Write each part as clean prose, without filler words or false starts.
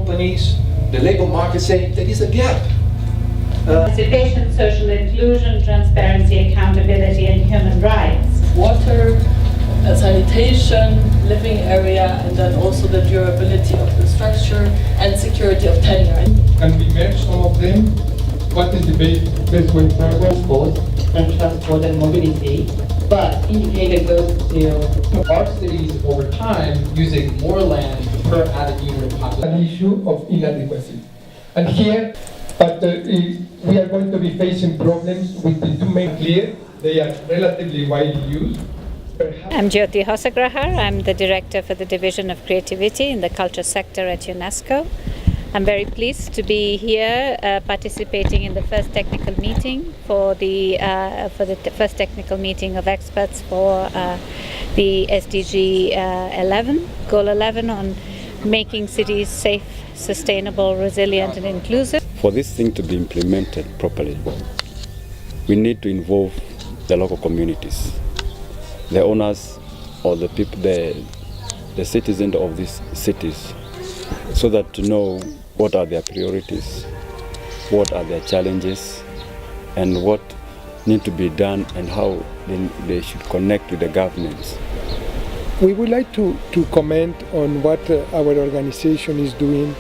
companies, the labor market, saying there is a gap. Participation, social inclusion, transparency, accountability, and human rights. Water, sanitation, living area, and then also the durability of the structure and security of tenure. Can we merge some of them? What is the best way forward? Both and transport and mobility, but indicator goes to our cities over time using more land per added unit of population. An issue of inadequacy. And here, we are going to be facing problems with the two main clear. They are relatively widely used. I'm Jyoti Hosagrahar. I'm the Director for the Division of Creativity in the Culture Sector at UNESCO. I'm very pleased to be here participating in the first technical meeting for the first technical meeting of experts for the SDG 11, Goal 11 on making cities safe, sustainable, resilient and inclusive. For this thing to be implemented properly, we need to involve the local communities, the owners or the people, the citizens of these cities, so that to know what are their priorities, what are their challenges, and what need to be done and how they should connect with the governments. We would like to comment on what our organization is doing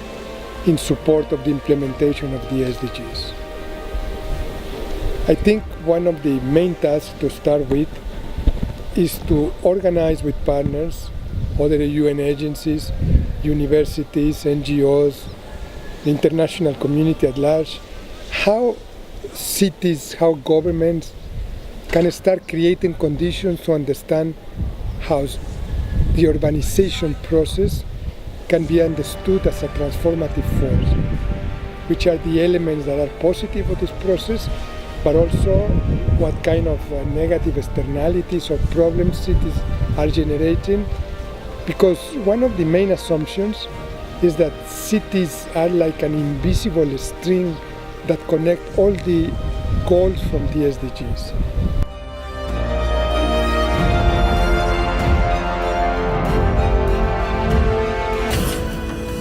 in support of the implementation of the SDGs. I think one of the main tasks to start with is to organize with partners, other UN agencies, universities, NGOs, the international community at large, how cities, how governments can start creating conditions to understand how the urbanization process can be understood as a transformative force, which are the elements that are positive of this process, but also what kind of negative externalities or problems cities are generating. Because one of the main assumptions is that cities are like an invisible string that connect all the goals from the SDGs.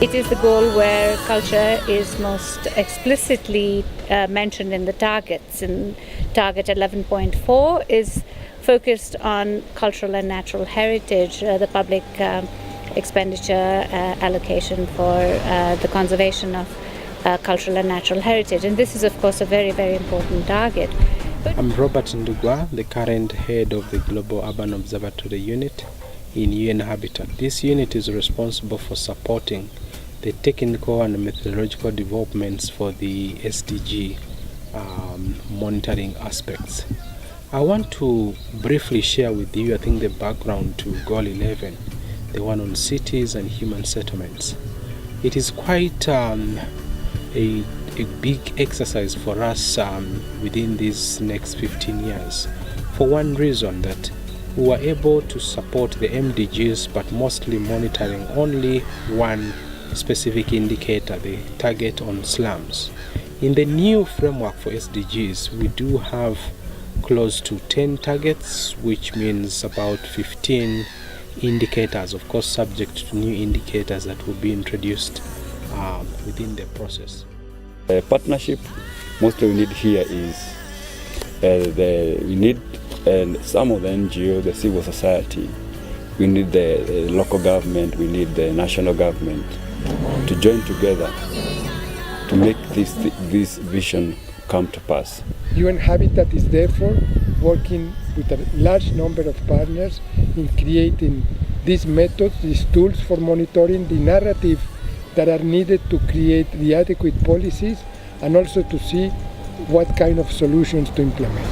It is the goal where culture is most explicitly mentioned in the targets. And target 11.4 is focused on cultural and natural heritage, the public expenditure allocation for the conservation of cultural and natural heritage. And this is, of course, a very, very important target. I'm Robert Ndugua, the current head of the Global Urban Observatory unit in UNHABITAT. This unit is responsible for supporting the technical and methodological developments for the SDG monitoring aspects. I want to briefly share with you, I think, the background to Goal 11, the one on cities and human settlements. It is quite a big exercise for us within these next 15 years. For one reason, that we were able to support the MDGs, but mostly monitoring only one specific indicator, the target on slums. In the new framework for SDGs, we do have close to 10 targets, which means about 15 indicators, of course subject to new indicators that will be introduced within the process. The partnership mostly we need here is we need some of the NGO, the civil society, we need the local government, we need the national government to join together to make this vision come to pass. UNHABITAT is therefore working with a large number of partners in creating these methods, these tools for monitoring the narrative that are needed to create the adequate policies and also to see what kind of solutions to implement.